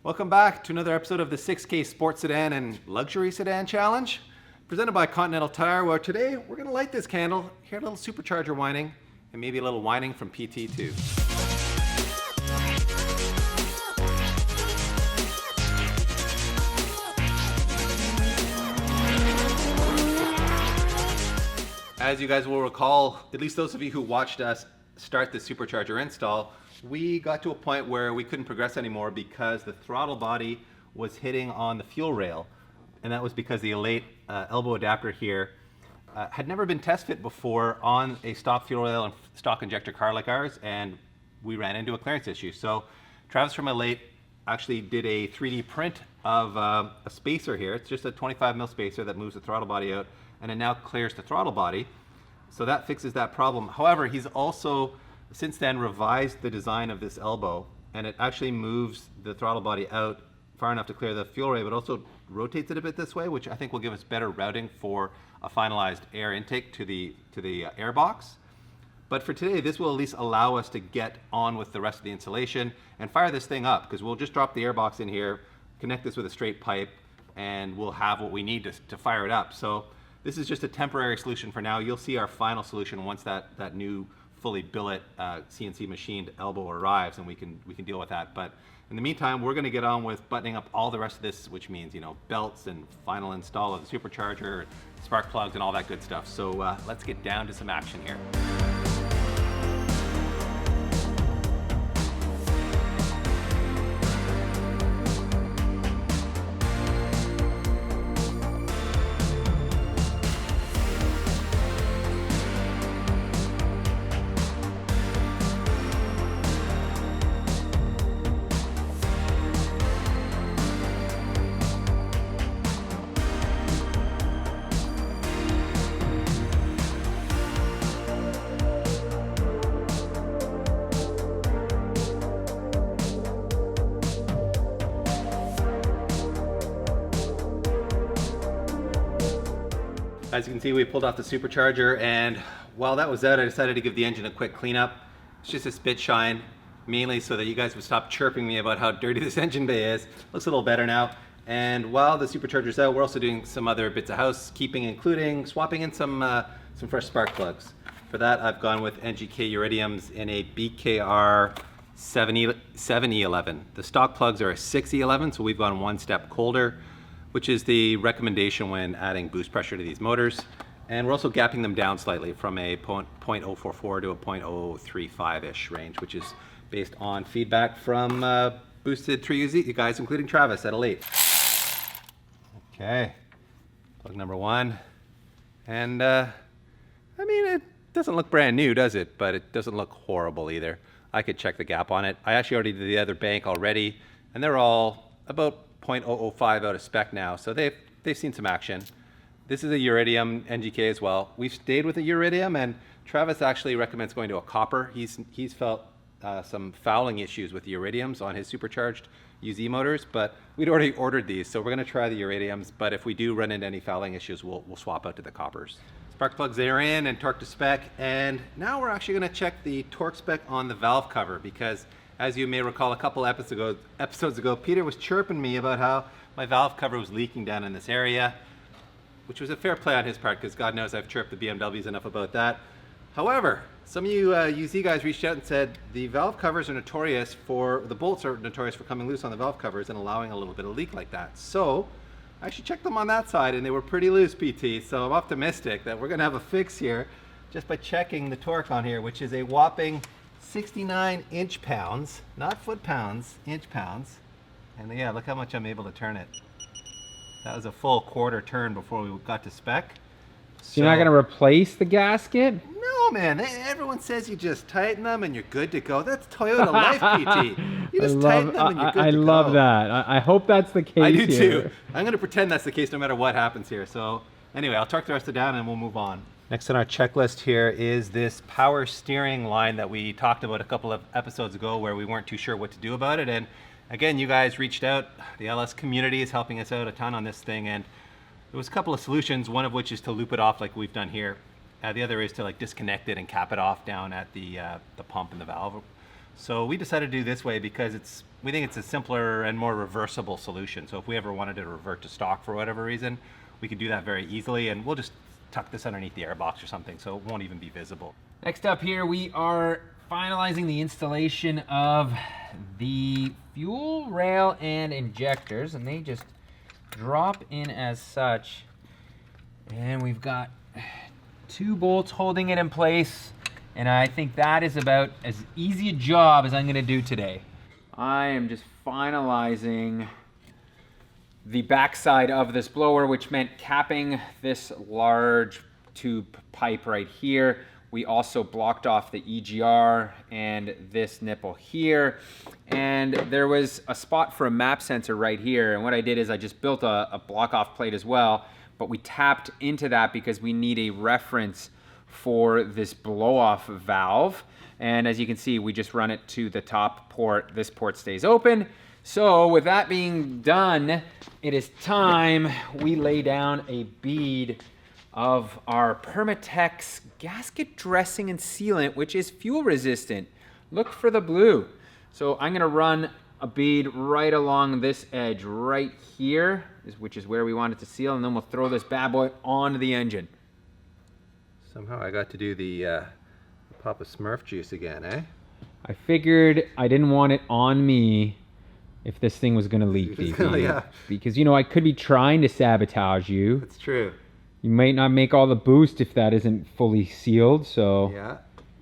Welcome back to another episode of the 6K Sports Sedan and Luxury Sedan Challenge, presented by Continental Tire, where today we're going to light this candle, hear a little supercharger whining, and maybe a little whining from PT too. As you guys will recall, at least those of you who watched us start the supercharger install, we got to a point where we couldn't progress anymore because the throttle body was hitting on the fuel rail. And that was because the violate elbow adapter here had never been test fit before on a stock fuel rail and stock injector car like ours, and we ran into a clearance issue. So Travis from violate actually did a 3D print of a spacer here. It's just a 25 mil spacer that moves the throttle body out, and it now clears the throttle body. So that fixes that problem. However, he's also since then revised the design of this elbow, and it actually moves the throttle body out far enough to clear the fuel rail, but also rotates it a bit this way, which I think will give us better routing for a finalized air intake to the air box. But for today, this will at least allow us to get on with the rest of the installation and fire this thing up, because we'll just drop the air box in here, connect this with a straight pipe, and we'll have what we need to fire it up. So this is just a temporary solution for now. You'll see our final solution once that new fully billet CNC machined elbow arrives, and we can deal with that. But in the meantime, we're going to get on with buttoning up all the rest of this, which means, you know, belts and final install of the supercharger, spark plugs, and all that good stuff. So let's get down to some action here. As you can see, we pulled off the supercharger, and while that was out, I decided to give the engine a quick cleanup. It's just a spit shine, mainly so that you guys would stop chirping me about how dirty this engine bay is. Looks a little better now. And while the supercharger's out, we're also doing some other bits of housekeeping, including swapping in some fresh spark plugs. For that, I've gone with NGK Iridiums in a BKR 7E11. The stock plugs are a 6E11, so we've gone one step colder, which is the recommendation when adding boost pressure to these motors. And we're also gapping them down slightly from a 0.044 to a 0.035-ish range, which is based on feedback from boosted 3 guys, including Travis at violate. Okay, plug number one. And I mean, it doesn't look brand new, does it? But it doesn't look horrible either. I could check the gap on it. I actually already did the other bank already, and they're all about 0.005 out of spec now, so they've seen some action. This is a iridium NGK as well. We've stayed with a iridium, and Travis actually recommends going to a copper. He's felt some fouling issues with the iridiums on his supercharged UZ motors, but we'd already ordered these, so we're going to try the iridiums. But if we do run into any fouling issues, we'll swap out to the coppers. Spark plugs are in and torque to spec, and now we're actually going to check the torque spec on the valve cover, because as you may recall, a couple episodes ago, Peter was chirping me about how my valve cover was leaking down in this area, which was a fair play on his part, because God knows I've chirped the BMWs enough about that. However, some of you UZ guys reached out and said the valve covers are notorious for, the bolts are notorious for coming loose on the valve covers and allowing a little bit of leak like that. So I actually checked them on that side, and they were pretty loose, PT. So I'm optimistic that we're going to have a fix here just by checking the torque on here, which is a whopping 69 inch-pounds, not foot-pounds, inch-pounds. And yeah, look how much I'm able to turn it. That was a full quarter turn before we got to spec. So you're not going to replace the gasket? No, man. Everyone says you just tighten them and you're good to go. That's Toyota life, PT. You just tighten them and you're good to go. I love that. I hope that's the case. I do too. I'm going to pretend that's the case no matter what happens here. So anyway, I'll torque the rest of it down and we'll move on. Next on our checklist here is this power steering line that we talked about a couple of episodes ago, where we weren't too sure what to do about it. And again, you guys reached out. The LS community is helping us out a ton on this thing, and there was a couple of solutions, one of which is to loop it off like we've done here. The other is to like disconnect it and cap it off down at the pump and the valve. So we decided to do this way because we think it's a simpler and more reversible solution. So if we ever wanted to revert to stock for whatever reason, we could do that very easily, and we'll just tuck this underneath the airbox or something so it won't even be visible. Next up here, we are finalizing the installation of the fuel rail and injectors, and they just drop in as such. And we've got 2 bolts holding it in place, and I think that is about as easy a job as I'm gonna do today. I am just finalizing the backside of this blower, which meant capping this large tube pipe right here. We also blocked off the EGR and this nipple here. And there was a spot for a map sensor right here. And what I did is I just built a block off plate as well, but we tapped into that because we need a reference for this blow off valve. And as you can see, we just run it to the top port. This port stays open. So with that being done, it is time we lay down a bead of our Permatex gasket dressing and sealant, which is fuel resistant. Look for the blue. So I'm gonna run a bead right along this edge right here, which is where we want it to seal, and then we'll throw this bad boy onto the engine. Somehow I got to do the pop of Smurf juice again, eh? I figured I didn't want it on me if this thing was gonna leak, DP. Yeah. Because, you know, I could be trying to sabotage you. That's true. You might not make all the boost if that isn't fully sealed, so... Yeah,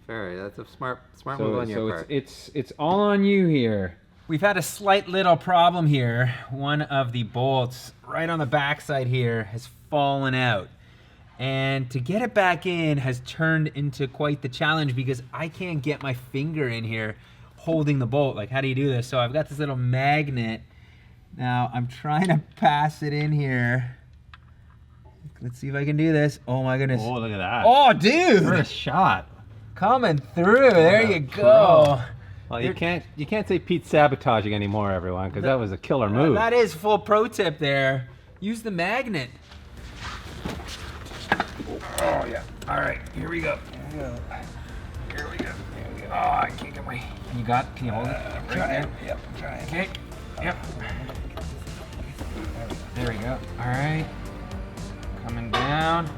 very. That's a smart move on your part. It's all on you here. We've had a slight little problem here. One of the bolts right on the backside here has fallen out. And to get it back in has turned into quite the challenge because I can't get my finger in here holding the bolt. Like, how do you do this? So I've got this little magnet. Now I'm trying to pass it in here. Let's see if I can do this. Oh my goodness. Oh, look at that. Oh, dude. First shot. Coming through. There you go. Well, you can't say Pete's sabotaging anymore, everyone, because that was a killer move. That is full pro tip there. Use the magnet. Oh yeah. All right, here we go. Here we go. Oh, I can't get my. Can you hold it? Right there. Yep. I'm trying. Okay. Yep. There we go. All right. Coming down.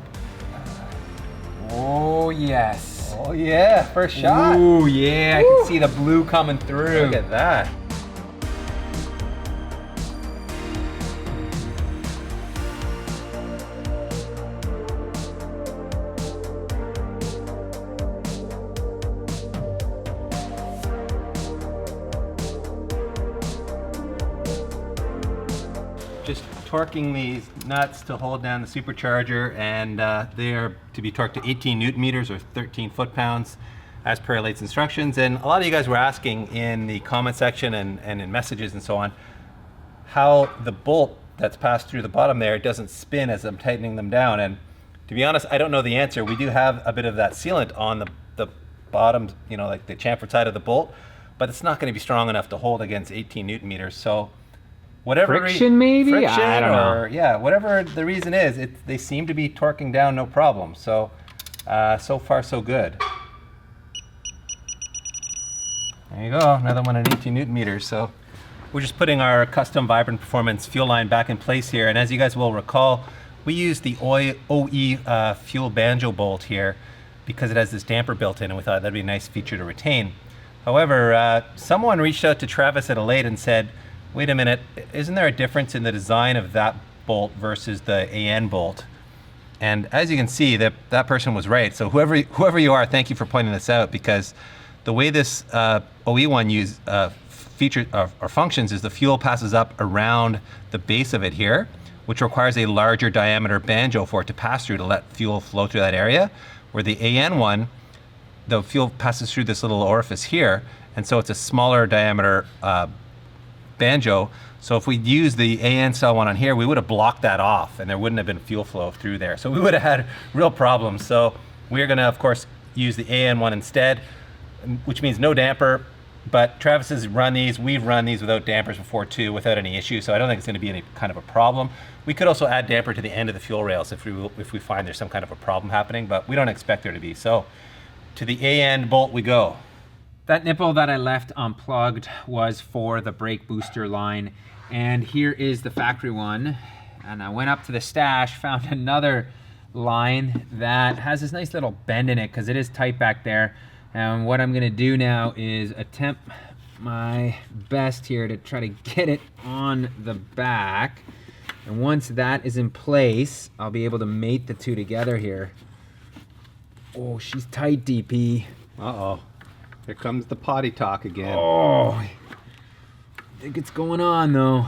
Oh yes. Oh yeah, first shot. Ooh yeah, I can see the blue coming through. Look at that. Just torquing these nuts to hold down the supercharger, and they are to be torqued to 18 Newton meters or 13 foot-pounds as per Late's instructions. And a lot of you guys were asking in the comment section and in messages and so on how the bolt that's passed through the bottom there doesn't spin as I'm tightening them down. And to be honest, I don't know the answer. We do have a bit of that sealant on the bottom, you know, like the chamfered side of the bolt, but it's not going to be strong enough to hold against 18 Newton meters. So whatever Friction, maybe? friction, I don't know. or yeah, whatever the reason is, they seem to be torquing down no problem. So so far so good. There you go, another one at 18 Newton meters. So we're just putting our custom Vibrant Performance fuel line back in place here, and as you guys will recall, we used the OE fuel banjo bolt here because it has this damper built in, and we thought that'd be a nice feature to retain. However, someone reached out to Travis at Late and said, wait a minute, isn't there a difference in the design of that bolt versus the AN bolt? And as you can see, that person was right. So whoever you are, thank you for pointing this out, because the way this OE one functions is the fuel passes up around the base of it here, which requires a larger diameter banjo for it to pass through to let fuel flow through that area. Where the AN one, the fuel passes through this little orifice here, and so it's a smaller diameter banjo. So if we'd used the AN style one on here, we would have blocked that off and there wouldn't have been fuel flow through there. So we would have had real problems. So we're gonna, of course, use the AN one instead, which means no damper. But Travis has run these, we've run these without dampers before too, without any issue. So I don't think it's gonna be any kind of a problem. We could also add damper to the end of the fuel rails if we find there's some kind of a problem happening, but we don't expect there to be. So to the AN bolt we go. That nipple that I left unplugged was for the brake booster line. And here is the factory one. And I went up to the stash, found another line that has this nice little bend in it because it is tight back there. And what I'm gonna do now is attempt my best here to try to get it on the back. And once that is in place, I'll be able to mate the two together here. Oh, she's tight, DP. Uh-oh. Here comes the potty talk again. Oh, I think it's going on though.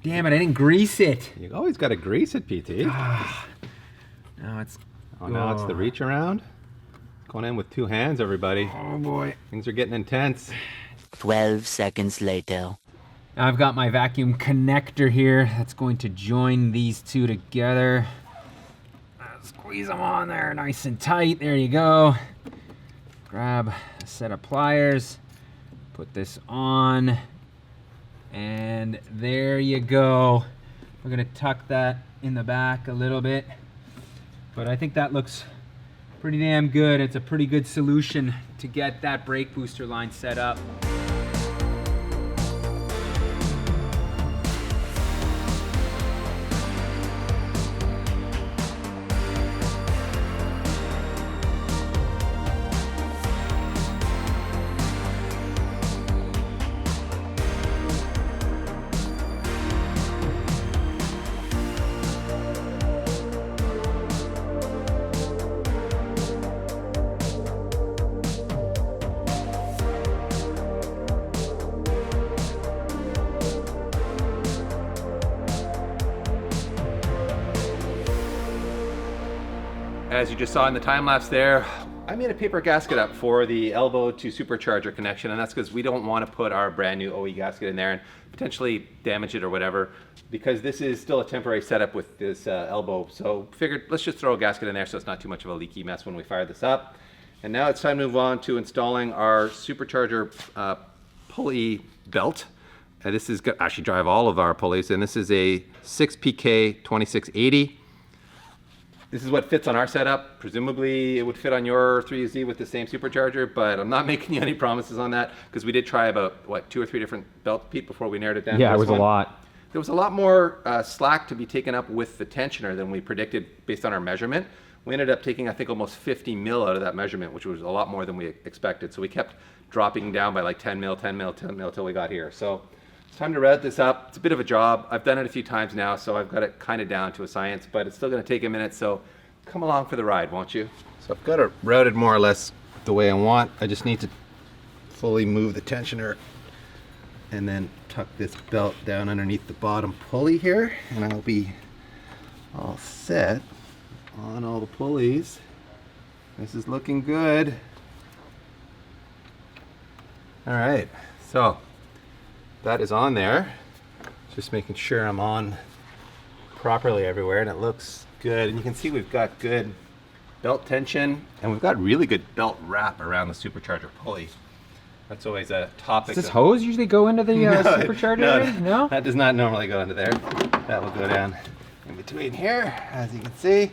Damn it, I didn't grease it. You always got to grease it, PT. Now it's... Oh, now it's the reach around. Going in with two hands, everybody. Oh boy. Things are getting intense. 12 seconds later. Now I've got my vacuum connector here that's going to join these two together. Squeeze them on there nice and tight. There you go. Grab a set of pliers. Put this on. And there you go. We're gonna tuck that in the back a little bit. But I think that looks pretty damn good. It's a pretty good solution to get that brake booster line set up. As you just saw in the time lapse there, I made a paper gasket up for the elbow to supercharger connection, and that's because we don't want to put our brand new OE gasket in there and potentially damage it or whatever, because this is still a temporary setup with this elbow. So figured let's just throw a gasket in there so it's not too much of a leaky mess when we fire this up. And now it's time to move on to installing our supercharger pulley belt. This is going to actually drive all of our pulleys, and this is a 6PK 2680. This is what fits on our setup. Presumably it would fit on your 3Z with the same supercharger, but I'm not making you any promises on that because we did try about, what, 2 or 3 different belts, Pete, before we narrowed it down. Yeah, to it this was one. a lot. There was a lot more slack to be taken up with the tensioner than we predicted based on our measurement. We ended up taking, I think, almost 50 mil out of that measurement, which was a lot more than we expected. So we kept dropping down by like 10 mil, 10 mil, 10 mil till we got here. So it's time to route this up. It's a bit of a job. I've done it a few times now, so I've got it kind of down to a science, but it's still going to take a minute. So come along for the ride, won't you? So I've got it routed more or less the way I want. I just need to fully move the tensioner and then tuck this belt down underneath the bottom pulley here, and I'll be all set on all the pulleys. This is looking good. All right, so that is on there. Just making sure I'm on properly everywhere, and it looks good. And you can see we've got good belt tension, and we've got really good belt wrap around the supercharger pulley. That's always a topic. Does this hose usually go into the supercharger? No? That does not normally go into there. That will go down in between here, as you can see.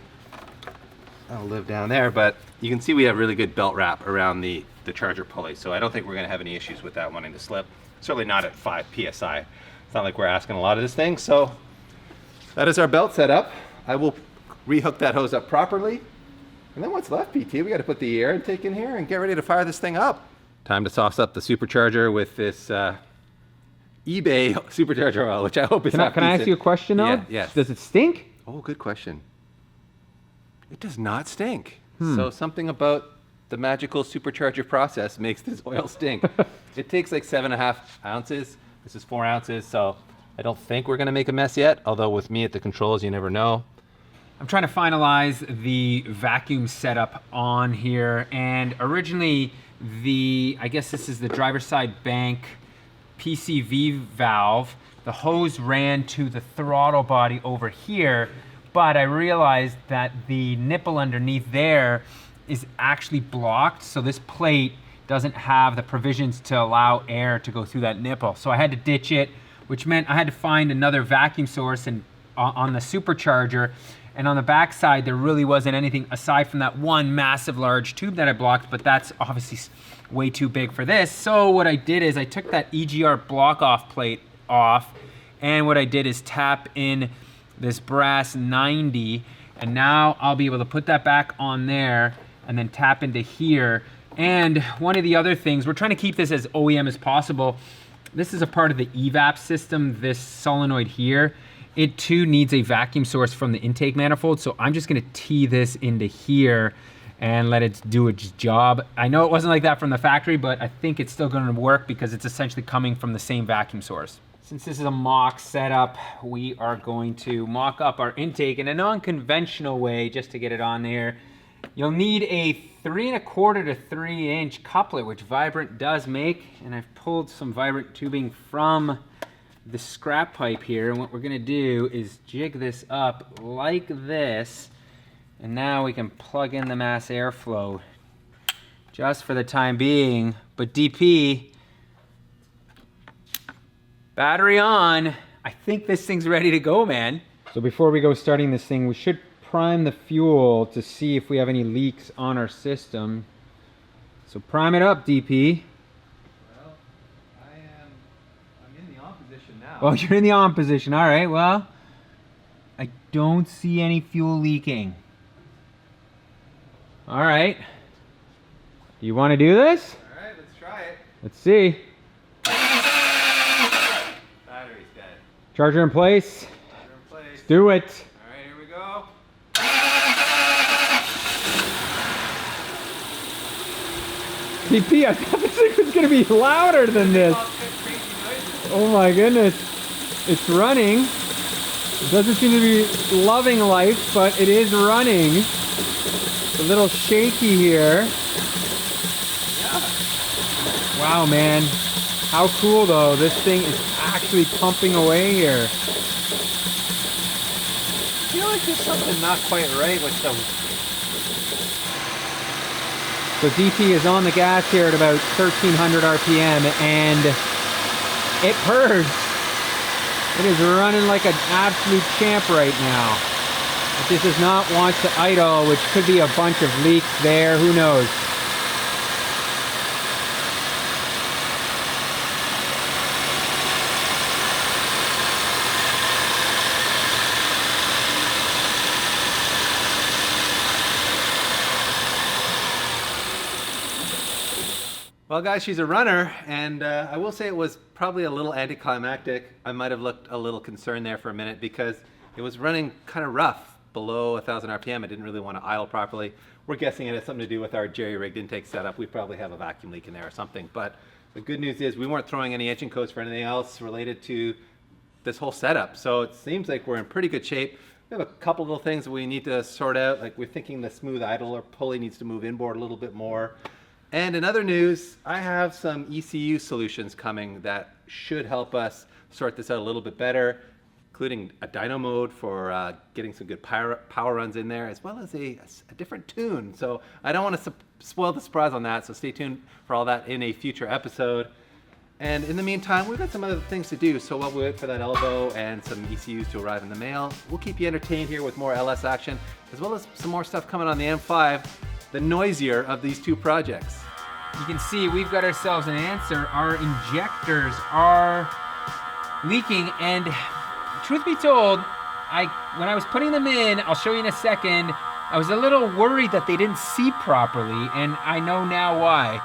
That'll live down there, but you can see we have really good belt wrap around the charger pulley, so I don't think we're going to have any issues with that wanting to slip. Certainly not at 5 PSI. It's not like we're asking a lot of this thing, so that is our belt setup. I will rehook that hose up properly. And then what's left, PT? We got to put the air intake in here and get ready to fire this thing up. Time to sauce up the supercharger with this eBay supercharger oil, which I hope is not Can I ask you a question though? Yeah, yes. Does it stink? Oh, good question. It does not stink. So something about the magical supercharger process makes this oil stink. It takes like 7.5 ounces. This is 4 ounces, so I don't think we're gonna make a mess yet, although with me at the controls, you never know. I'm trying to finalize the vacuum setup on here, and originally I guess this is the driver's side bank PCV valve. The hose ran to the throttle body over here, but I realized that the nipple underneath there is actually blocked, so this plate doesn't have the provisions to allow air to go through that nipple. So I had to ditch it, which meant I had to find another vacuum source and on the supercharger, And on the back side, there really wasn't anything aside from that one massive large tube that I blocked, but that's obviously way too big for this. So what I did is I took that EGR block off plate off, and what I did is tap in this brass 90, and now I'll be able to put that back on there and then tap into here. And one of the other things, we're trying to keep this as OEM as possible. This is a part of the evap system, this solenoid here. It too needs a vacuum source from the intake manifold, so I'm just gonna tee this into here and let it do its job. I know it wasn't like that from the factory, but I think it's still gonna work because it's essentially coming from the same vacuum source. Since this is a mock setup, we are going to mock up our intake in a non-conventional way just to get it on there. You'll need a 3 1/4 to 3 inch couplet, which Vibrant does make, and I've pulled some Vibrant tubing from the scrap pipe here, and what we're gonna do is jig this up like this, and now we can plug in the mass airflow just for the time being. But DP, battery on. I think this thing's ready to go, man. So before we go starting this thing, we should prime the fuel to see if we have any leaks on our system. So prime it up, DP. Well, I'm in the on position now. Oh, you're in the on position. All right, well, I don't see any fuel leaking. All right. Do you want to do this? All right, let's try it. Let's see. Battery's dead. Charger in place. Battery in place. Let's do it. All right, here we go. DP, I thought this thing was going to be louder than this. Oh my goodness. It's running. It doesn't seem to be loving life, but it is running. It's a little shaky here. Wow, man. How cool though. This thing is actually pumping away here. I feel like there's something not quite right with the... So DP is on the gas here at about 1300 RPM and it purrs. It is running like an absolute champ right now. But this does not want to idle, which could be a bunch of leaks there, who knows. Well, guys, she's a runner, and I will say it was probably a little anticlimactic. I might have looked a little concerned there for a minute because it was running kind of rough below 1,000 RPM. I didn't really want to idle properly. We're guessing it has something to do with our jerry-rigged intake setup. We probably have a vacuum leak in there or something. But the good news is we weren't throwing any engine codes for anything else related to this whole setup. So it seems like we're in pretty good shape. We have a couple little things that we need to sort out. Like we're thinking the smooth idler pulley needs to move inboard a little bit more. And in other news, I have some ECU solutions coming that should help us sort this out a little bit better, including a dyno mode for getting some good power runs in there, as well as a different tune. So I don't want to spoil the surprise on that, so stay tuned for all that in a future episode. And in the meantime, we've got some other things to do, so while we wait for that elbow and some ECUs to arrive in the mail, we'll keep you entertained here with more LS action, as well as some more stuff coming on the M5, the noisier of these two projects. You can see we've got ourselves an answer. Our injectors are leaking, and truth be told, when I was putting them in, I'll show you in a second, I was a little worried that they didn't seat properly, and I know now why.